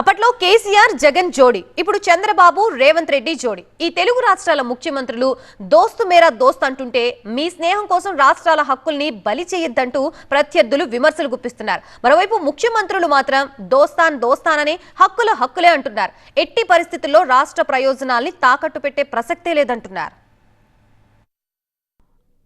అప్పట్లో కేసీఆర్ జగన్ జోడి, ఇప్పుడు చంద్రబాబు రేవంత్ రెడ్డి జోడి. ఈ తెలుగు రాష్ట్రాల ముఖ్యమంత్రులు దోస్తు మేరా దోస్త్ అంటుంటే మీ స్నేహం కోసం రాష్ట్రాల హక్కుల్ని బలి చేయొద్దంటూ ప్రత్యర్థులు విమర్శలు గుప్పిస్తున్నారు. మరోవైపు ముఖ్యమంత్రులు మాత్రం దోస్తాన్ అని హక్కులే అంటున్నారు. ఎట్టి పరిస్థితుల్లో రాష్ట్ర ప్రయోజనాల్ని తాకట్టు పెట్టే ప్రసక్తే లేదంటున్నారు.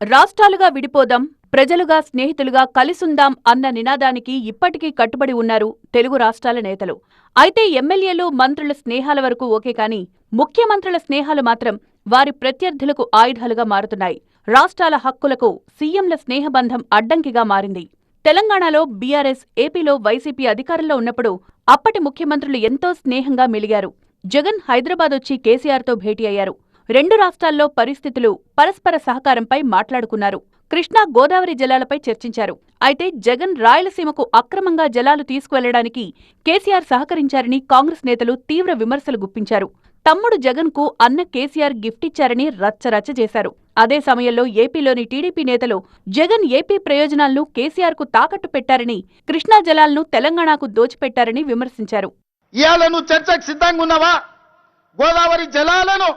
రాష్ట్రాలుగా విడిపోదాం, ప్రజలుగా స్నేహితులుగా కలిసుందాం అన్న నినాదానికి ఇప్పటికీ కట్టుబడి ఉన్నారు తెలుగు రాష్ట్రాల నేతలు. అయితే ఎమ్మెల్యేలు, మంత్రుల స్నేహాల వరకు ఓకే కానీ ముఖ్యమంత్రుల స్నేహాలు మాత్రం వారి ప్రత్యర్థులకు ఆయుధాలుగా మారుతున్నాయి. రాష్ట్రాల హక్కులకు సీఎంల స్నేహబంధం అడ్డంకిగా మారింది. తెలంగాణలో బీఆర్ఎస్, ఏపీలో వైసీపీ అధికారంలో ఉన్నప్పుడు అప్పటి ముఖ్యమంత్రులు ఎంతో స్నేహంగా మెలిగారు. జగన్ హైదరాబాదొచ్చి కేసీఆర్తో భేటీ అయ్యారు. రెండు రాష్ట్రాల్లో పరిస్థితులు, పరస్పర సహకారంపై మాట్లాడుకున్నారు. కృష్ణా, గోదావరి జలాలపై చర్చించారు. అయితే జగన్ రాయలసీమకు అక్రమంగా జలాలు తీసుకువెళ్లడానికి కేసీఆర్ సహకరించారని కాంగ్రెస్ నేతలు తీవ్ర విమర్శలు గుప్పించారు. తమ్ముడు జగన్కు అన్న కేసీఆర్ గిఫ్ట్ ఇచ్చారని రచ్చరచ్చ చేశారు. అదే సమయంలో ఏపీలోని టీడీపీ నేతలు జగన్ ఏపీ ప్రయోజనాలను కేసీఆర్కు తాకట్టు పెట్టారని, కృష్ణా జలాలను తెలంగాణకు దోచిపెట్టారని విమర్శించారు. గోదావరి జలాలను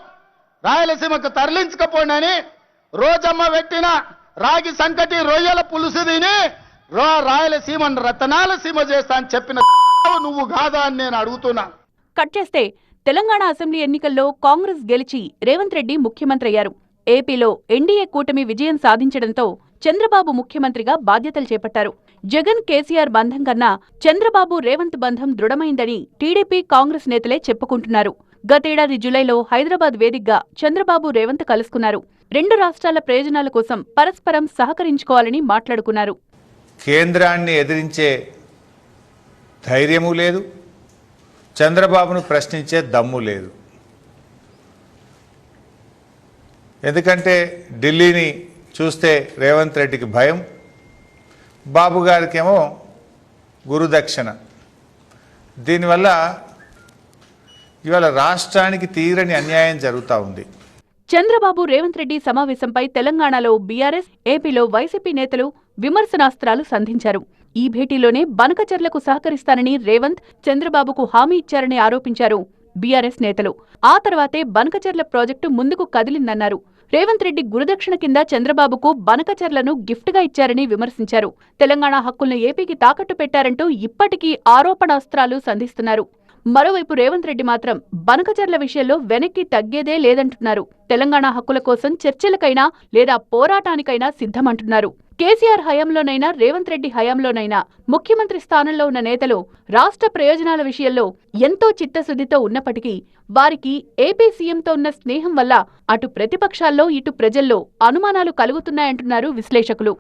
రాయలసీమకు తరలించకపోండి, రోజమ్మ పెట్టిన రాగి సంకటి రొయ్యల పులుసు తిని రాయలసీమను రతనాల సీమ చేస్తా అని చెప్పిన నువ్వు కాదా అని నేను అడుగుతున్నా. కట్ చేస్తే తెలంగాణ అసెంబ్లీ ఎన్నికల్లో కాంగ్రెస్ గెలిచి రేవంత్ రెడ్డి ముఖ్యమంత్రి అయ్యారు. ఏపీలో ఎన్డీఏ కూటమి విజయం సాధించడంతో చంద్రబాబు ముఖ్యమంత్రిగా బాధ్యతలు చేపట్టారు. జగన్, కేసీఆర్ బంధం కన్నా చంద్రబాబు, రేవంత్ బంధం దృఢమైందని టీడీపీ, కాంగ్రెస్ నేతలే చెప్పుకుంటున్నారు. గతేడాది జులైలో హైదరాబాద్ వేదికగా చంద్రబాబు, రేవంత్ కలుసుకున్నారు. రెండు రాష్ట్రాల ప్రయోజనాల కోసం పరస్పరం సహకరించుకోవాలని మాట్లాడుకున్నారు. కేంద్రాన్ని ఎదిరించే ధైర్యమూ లేదు, చంద్రబాబును ప్రశ్నించే దమ్ము లేదు. ఎందుకంటే ఢిల్లీని చూస్తే రేవంత్ రెడ్డికి భయం, బాబు గారికేమో గురుదక్షిణ. దీనివల్ల ఇవాళ రాష్ట్రానికి తీరని అన్యాయం జరుగుతూ ఉంది. చంద్రబాబు, రేవంత్ రెడ్డి సమావేశంపై తెలంగాణలో బీఆర్ఎస్, ఏపీలో వైసీపీ నేతలు విమర్శనాస్త్రాలు సంధించారు. ఈ భేటీలోనే బనకచర్లకు సహకరిస్తానని రేవంత్, చంద్రబాబుకు హామీ ఇచ్చారని ఆరోపించారు బీఆర్ఎస్ నేతలు. ఆ తర్వాతే బనకచర్ల ప్రాజెక్టు ముందుకు కదిలిందన్నారు. రేవంత్ రెడ్డి గురుదక్షిణ కింద చంద్రబాబుకు బనకచర్లను గిఫ్ట్గా ఇచ్చారని విమర్శించారు. తెలంగాణ హక్కులను ఏపీకి తాకట్టు పెట్టారంటూ ఇప్పటికీ ఆరోపణాస్త్రాలు సంధిస్తున్నారు. మరోవైపు రేవంత్ రెడ్డి మాత్రం బనకచర్ల విషయంలో వెనక్కి తగ్గేదే లేదంటున్నారు. తెలంగాణ హక్కుల కోసం చర్చలకైనా లేదా పోరాటానికైనా సిద్ధమంటున్నారు. కేసీఆర్ హయాంలోనైనా, రేవంత్ రెడ్డి హయాంలోనైనా ముఖ్యమంత్రి స్థానంలో ఉన్న నేతలు రాష్ట్ర ప్రయోజనాల విషయంలో ఎంతో చిత్తశుద్ధితో ఉన్నప్పటికీ వారికి ఏపీ సీఎంతో ఉన్న స్నేహం వల్ల అటు ప్రతిపక్షాల్లో, ఇటు ప్రజల్లో అనుమానాలు కలుగుతున్నాయంటున్నారు విశ్లేషకులు.